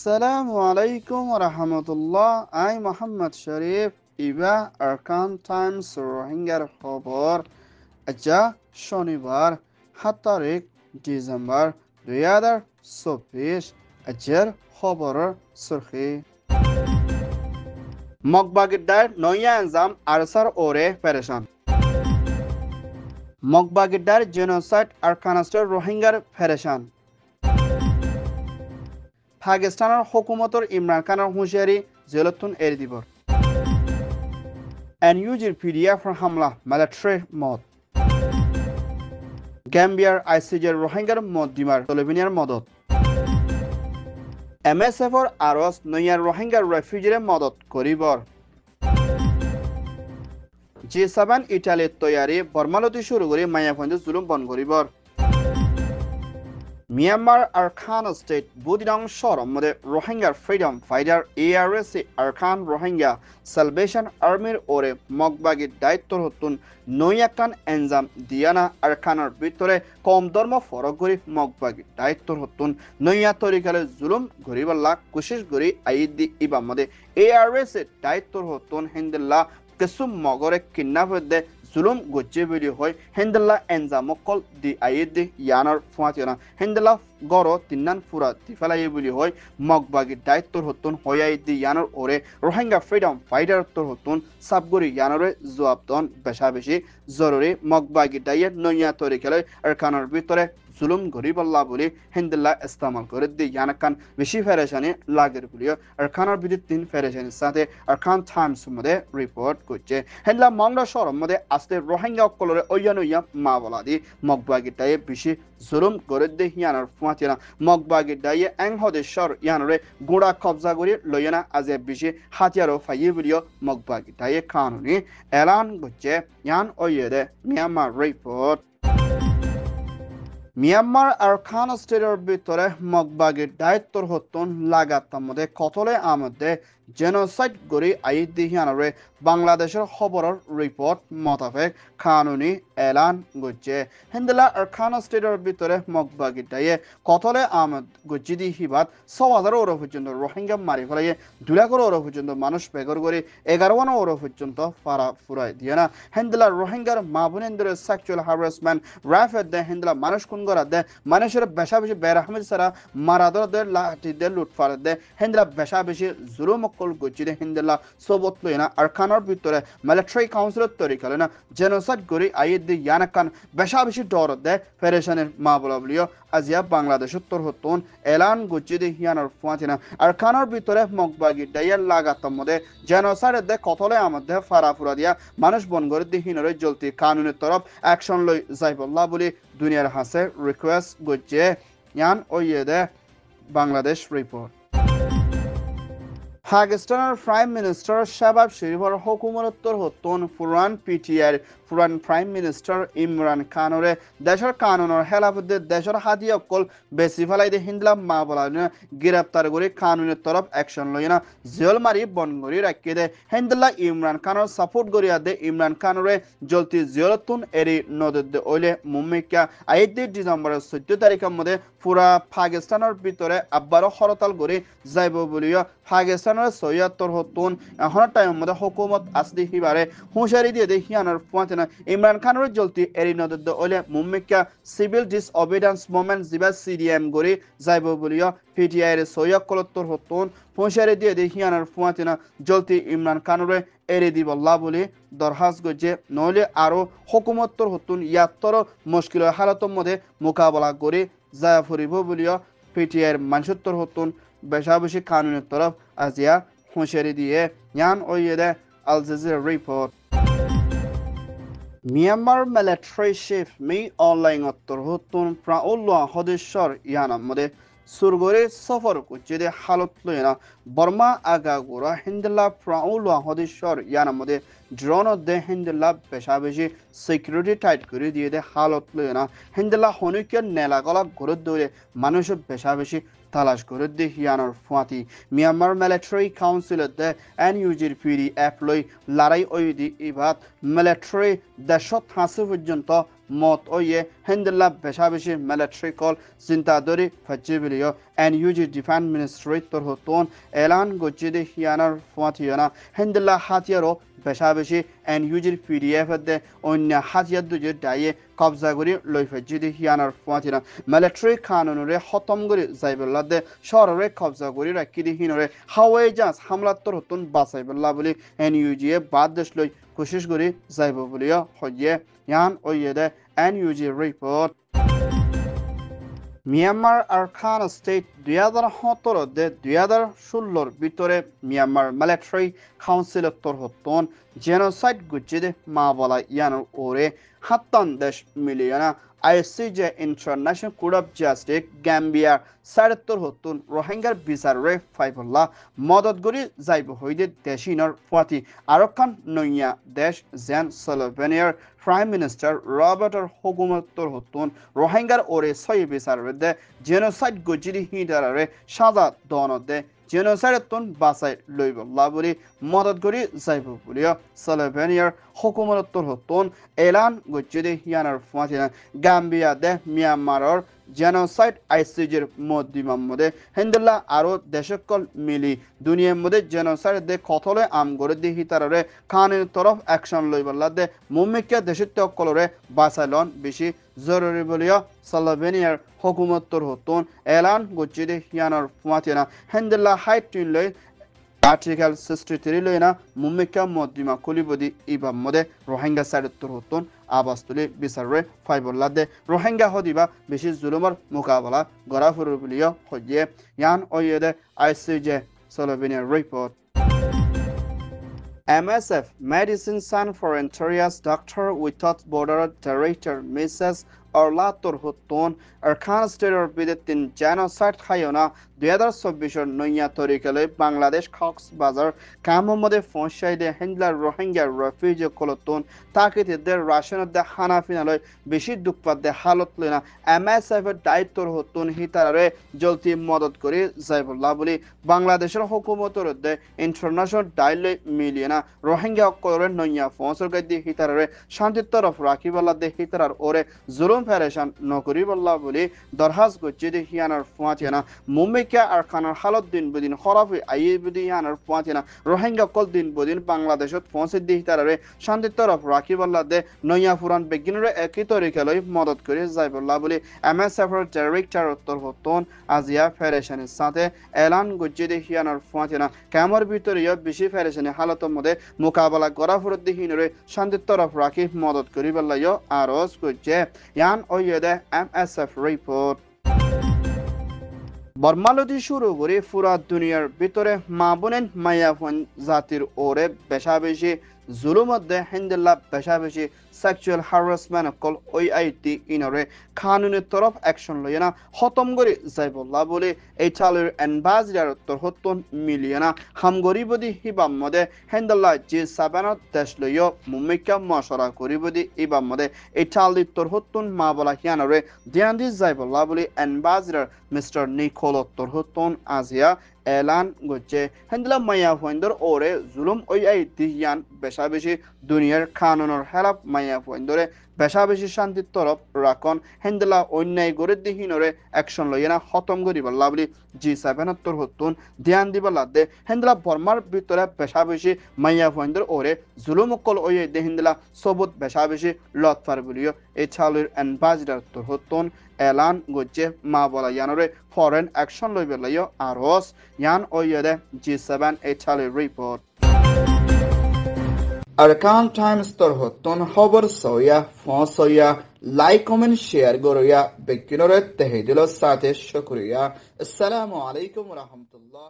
Assalamu alaikum wa rahmatullah. I Muhammad Sharif Iba Arkan Times রোহিঙ্গার খবর আজা শনিবার ৭ তারিখ ডিসেম্বর ২০২৪ আজের খবরের সুরখি মগবাগিদ্দার নয়া এনজাম আরসার ওরে পেরেশান মগবাগিদ্দার জেনোসাইড আরকানাস্টার রোহিঙ্গার পেরেশান পাকিস্তানের হুকুমতর ইমরান খানের হুঁশিয়ারি জেলতুন এর দিবর এনইউজির পিডিএফর হামলা মিলিটারি মত গ্যাম্বিয়ার আইসিজের রোহিঙ্গার মত দিমার তলেবিনিয়ার মদত এমএসএফর আরস নইয়ার রোহিঙ্গার রেফিউজিরে মদত করিবর G7 ইটালির তৈয়ারি বর্মালতি শুরু করে মায়াপঞ্জ জুলুম বন করিবর মিয়ানমার আরকান স্টেট বুদিনং শহর মধ্যে রোহিঙ্গার freedom fighter ARSC Arakan Rohingya salvation আর্মির ওরে মগবাগির দায়িত্ব হতুন নয়াকান এনজাম দিয়ানা আরকানের ভিতরে কম ধর্ম ফরক গরি মগবাগির দায়িত্ব হতুন নয়া তরিকালে জুলুম গরিবাল্লা কুশিস গরি আইদি ইবা মধ্যে ARSC দায়িত্ব হতুন হিন্দিল্লা কিছু মগরে কিডন্যাপ দে জুলুম গজ্জে বেলি হয় হেন্দেলা এনজামকল দি আইদি ইয়ানার ফুয়াতিনা হেন্দেলা গড় তিন্নান ফুরা তিফালাই বলি হয় মগবাগি দায়িত্বর হতুন হয়াইদি ইয়ানার ওরে রোহিঙ্গা ফ্রিডম ফাইটার তোর হতুন সাবগরি ইয়ানরে জবাবদন বেশা বেশি জরুরি মগবাগি দায়ের নইয়া তরিকালে আরকানের ভিতরে জুলুম গরিবাল্লা বলি হেন্দেলা ইস্তেমাল করে দি ইয়ানাকান বেশি ফেরেশানি লাগের বলিও আরকানের বিদ্যুৎ তিন ফেরেশানির সাথে আরকান টাইমস মধ্যে রিপোর্ট করছে হেন্দেলা মংলা শহর মধ্যে আসতে রোহিঙ্গা অকলরে ওয়ানুইয়া মা বলা দি মগবাগি দায়ে বেশি জুলুম করে দি ইয়ানার ফুয়াতিনা মগবাগি দায়ে এং হদেশ্বর ইয়ানরে গোড়া কবজা করে লইয়ানা আজে বেশি হাতিয়ারও ফাইয়ে বলিও মগবাগি দায়ে কানুনি এলান করছে ইয়ান ওয়েদে মিয়ানমার রিপোর্ট মিয়ানমার আরকান স্টেটের ভিতরে মগবাগির দায়িত্বর হতুন লাগাতার মধ্যে কতলে আমদে জেনোসাইড গরি আইদি হিয়ানরে বাংলাদেশের খবরের রিপোর্ট মোতাবেক কানুনি এলান গজ্জে হিন্দিলা আরকান স্টেটের ভিতরে মগবাগির দায়ে কতলে আমদ গজ্জিদি হিবাত ৬,০০০ ওর পর্যন্ত রোহিঙ্গা মারি ফেলাইয়ে ২ লাখের ওর পর্যন্ত মানুষ বেগর করে ১১ ওর পর্যন্ত ফারা ফুরাই দিয়ে না হিন্দিলা রোহিঙ্গার মা বোনেন্দ্র সেক্সুয়াল হ্যারাসমেন্ট রাফের দে হিন্দিলা মানুষ কোন করা দে মানুষের বেশা বেশি বেরহমেদ সারা মারাদরদের লাঠিদের লুটফার দে হিন্দিলা বেশা বেশি জুলুম কল গজ্জিদে হিন্দিলা সবত লইনা আরকানের ভিতরে মিলিটারি কাউন্সিলের তরিকালে না জেনোসাইড গরি আইদি ইয়ানাকান বেশা বেশি ডর দে ফেরেশানের মা বলা বলিও আজিয়া বাংলাদেশ উত্তর হতুন এলান গজ্জিদে হিয়ানার ফুয়াতিনা আরকানের ভিতরে মগবাগি ডাইয়ার লাগাতার মধ্যে জেনোসাইড দে কতলে আমাদের ফারাফুরা দিয়া মানুষ বন করে দি হিনরে জলতি কানুনের তরফ অ্যাকশন লই যাইবল্লাহ বলি দুনিয়ার হাসে রিকোয়েস্ট গজ্জে ইয়ান ওয়েদে বাংলাদেশ রিপোর্ট পাকিস্তানের প্রাইম মিনিস্টার শাহবাজ শরীফের হুকুমতর হতুন পুরান পিটিআর পুরান প্রাইম মিনিস্টার ইমরান খানরে দেশের কানুনের হেলাফতে দেশের হাতি অকল বেশি ফেলাই দিয়ে হিন্দলা মা বলা গ্রেপ্তার করে কানুনের তরফ অ্যাকশন লই না জেল মারি বন করি রাখি দে হিন্দলা ইমরান খানের সাপোর্ট করিয়া দে ইমরান খানরে জলতি জেলতুন এরি নদে ওইলে মুম্মিকা 8 ডিসেম্বরের 14 তারিখের মধ্যে পুরা পাকিস্তানের ভিতরে আবারও হরতাল করে যাইব বলিও পাকিস্তানের ৭৬ হতুন এখন টাইমের মধ্যে হুকুমত আসদি হিবারে হুঁশিয়ারি দিয়ে দেয় হিয়ানোর ফুয়াতিনা ইমরান খানের জলতি এরি নদে ওইলে মুম্মিকা সিভিল ডিসঅবিডেন্স মুভমেন্ট জিবা CDM করে যাইব বলিও পিটিআইয়ের ৭৬ হতুন হুঁশিয়ারি দিয়ে দেয় হিয়ানোর ফুয়াতিনা জলতি ইমরান খানরে এড়ে দিবল্লা বলে দরখাস্ত গজে নইলে আরও হুকুমতর হতুন ইয়াত্তর মুশকিল হালতের মধ্যে মোকাবেলা করে যায় ফুরিব বলিও পিটিআইয়ের মানুষত্বর হতুন বেশা বেশি কানুনের তরফ আজিয়া হুঁশিয়ারি দিয়ে ইয়ান ওয়েদে Al Jazeera report Myanmar military chief মি অনলাইন উত্তর হতুন প্রাউল্লাহ হদেশ্বর ইয়ানার মধ্যে সুরগরে সফর করছে হালত লইনা বর্মা আগাগোড়া হিন্দলা প্রাউল্লাহ হদেশ্বর ইয়ানার মধ্যে ড্রোন দে হিন্দলা বেশা বেশি সিকিউরিটি টাইট করে দিয়ে দে হালত লইনা হিন্দলা হনুকের নেলাগলা ঘুরে দৌড়ে মানুষের বেশা বেশি তালাশ করে দে হিয়ানোর ফুয়াতি মিয়ানমার মিলিটারি কাউন্সিলের দে এনইউজির PDF লই লড়াই ওইদি ইবাদ মিলিটারি দেশত হাসি পর্যন্ত mot oye hendilla beshabishi military call zintadori fajibilio NUG Defense Ministry torhoton elan gojide hiyanar fuatiyana hendilla hatiyaro beshabishi NUG PDF de onya hatiyaduje daye কবজা করি লৈ ফেজিদি হিয়ানার ফুয়াতিনা মিলিটারি কানুনরে খতম করি যাইবল্লাদে শহরে কবজা করি রাখি দি হিনরে হাওয়াই জাহাজ হামলাত্তর হতুন বাঁচাইবল্লা বলি এনইউজিএ বাদ দেশ লৈ কোশিশ করি যাইব বলিও হইয়ে ইয়ান ওইয়ে NUG report Myanmar Arakan state 2017 2016 ভিতরে মিয়ানমার মিলিটারি কাউন্সিল তরহতন জেনোসাইড গুজিদে মা বলা ইয়ানোর ওরে 7 মিলিয়না ICJ International Court of Justice Gambia সাড়েত্তর হতুন রোহিঙ্গার বিচারে ফাইবল্লা মদত গরি যাইব হইদে দেশিনর ফাতি আরকান নইয়া দেশ জেন স্লোভেনিয়ার প্রাইম মিনিস্টার রবার্টর হুকুমতর হতুন রোহিঙ্গার ওরে সই বিচারে দে জেনোসাইড গজিরি হিদারে সাজা দনদে জেনোসাইডতন বাসাই লইবল্লা বলি মদত গরি যাইব বলিও স্লোভেনিয়ার হুকুমতর হতুন এলান গজিরি হিয়ানার ফাতিনা গাম্বিয়া দে মিয়ানমারর জেনোসাইড আইসিজির মধ্যে হেন্দুল্লাহ আরো দেশকল মিলি দুনিয়ার মধ্যে জেনোসাইড দে কতলে আম গড়ে দি হিতারে খানের তরফ অ্যাকশন লইবল্লা দে মুম্মিকা দেশের তকলরে বাঁচাইলন বেশি জরুরি বলিও স্লোভেনিয়ার হুকুমতর হতুন এলান গজ্জিদে হিয়ানর ফুয়াতিনা হেন্দুল্লাহ হাইট টুইন লই আর্টিকেল 63 লইনা মুম্মিকা মধ্যমা কুলিবদি ইবাম মধ্যে রোহিঙ্গা সাইডত্তর হতুন আবাস তুলি বিচারে ফাইবল্লা দে রোহিঙ্গা হদিবা বেশি জুলুমর মোকাবেলা গড়া ফুরু বলিও হইয়ে ইয়ান ওইয়ে ICJ Slovenia report MSF Medicine Sans Frontières Doctor Without Border Director Mrs. Orlator Hutton Arkan Stater Bidetin Genocide Hayona 2024 নইয়া তরিকালে বাংলাদেশ কক্সবাজার কামমদে ফনশাইদে হেন্ডলার রোহিঙ্গা রেফিউজি কলতন তাকিতেদের রাশনদে হানাফিনালয় বেশি দুঃখপাদে হালত লইনা MSF এর দায়িত্বর হতুন হিতারে জলতি মদত করে যাইবল্লা বলি বাংলাদেশের হুকুমতর দে ইন্টারন্যাশনাল ডাইলে মিলিয়না রোহিঙ্গা অকলরে নইয়া ফনসর গাদি হিতারে শান্তির তরফ রাখিবল্লা দে হিতার ওরে জুলুম ফেরেশান নকরিবল্লা বলি দরহাজ গজ্জিদে হিয়ানার ফুয়াতিনা মুম্বাই আরকানার হালত দিন বদিন খরাফি আইবদি ইয়ানার ফুয়াতিনা রোহিঙ্গা কল দিন বদিন বাংলাদেশত পৌঁছে দি তারে শান্তির তরফ রাখিবল্লা দে নইয়া ফুরান বেগিনরে একই তরিকালৈ মদত করে যাইবল্লা বলি MSF এর ডাইরেক্টর উত্তর হতন আজিয়া ফেডারেশনের সাথে এলান গজ্জিদে হিয়ানার ফুয়াতিনা ক্যামর ভিতরিয়া বেশি ফেডারেশনের হালতের মধ্যে মোকাবেলা করা ফুরত দিহিনরে শান্তির তরফ রাখি মদত করিবল্লাইও আরজ করছে ইয়ান ওইয়ে MSF রিপোর্ট বর্মালতি শুরু করে পুরা দুনিয়ার ভিতরে মা বোনেন মায়াফন জাতির ওরে বেশাবেশি জুলুমধ্যে হেন্দিল্লা বেশাবেশি সেক্সুয়াল হ্যারাসমেন্ট কল ওই আইটি ইনরে কানুনের তরফ অ্যাকশন লইনা খতম করে যাইবল্লা বলে এই চালের অ্যাম্বাসিডার তরহত্তন মিলিয়না হামগরিবদি হিবাম মদে হেন্দিল্লা G7 দেশ লইয় মুম্মিকা মশরা করিবদি ইবাম মদে এই চালি তরহত্তন মা বলা হিয়ানরে দিয়ান্দি যাইবল্লা বলে অ্যাম্বাসিডার মিস্টার নিকোল তরহত্তন আজিয়া এলান গজ্জে হেন্দিলা মায়া ফয়েন্দর ওরে জুলুম ওই আইটি ইয়ান বেশাবেশি দুনিয়ার কানুনের হেলাপ মায়া ফয়েন্দরে বেশাবেশি শান্তির তরফ রাখন হেন্দিলা অন্যায় গড়ে দিহিনরে অ্যাকশন লইনা খতম করিবল্লা বলি G7 তরহত্তন ধ্যান দিবল্লা দে হেন্দিলা বর্মার ভিতরে বেশাবেশি মায়া ফয়েন্দর ওরে জুলুম কল ওই দে হেন্দিলা সবুত বেশাবেশি লতফার বলিও এই চালুর অ্যাম্বাসিডার তরহত্তন এলান গজ্জে মা বলা ইয়ানরে ফরেন অ্যাকশন লইবল্লাইও আরস ইয়ান ওইয়ে G7 এই চালুর রিপোর্ট Arkan Times torhotton খবর সয়া ফসয়া লাইক কমেন্ট শেয়ার গরয়া বেকিনরে তেহেদিল সাথে শুকরিয়া আসসালামু আলাইকুম ওয়া রাহমাতুল্লাহ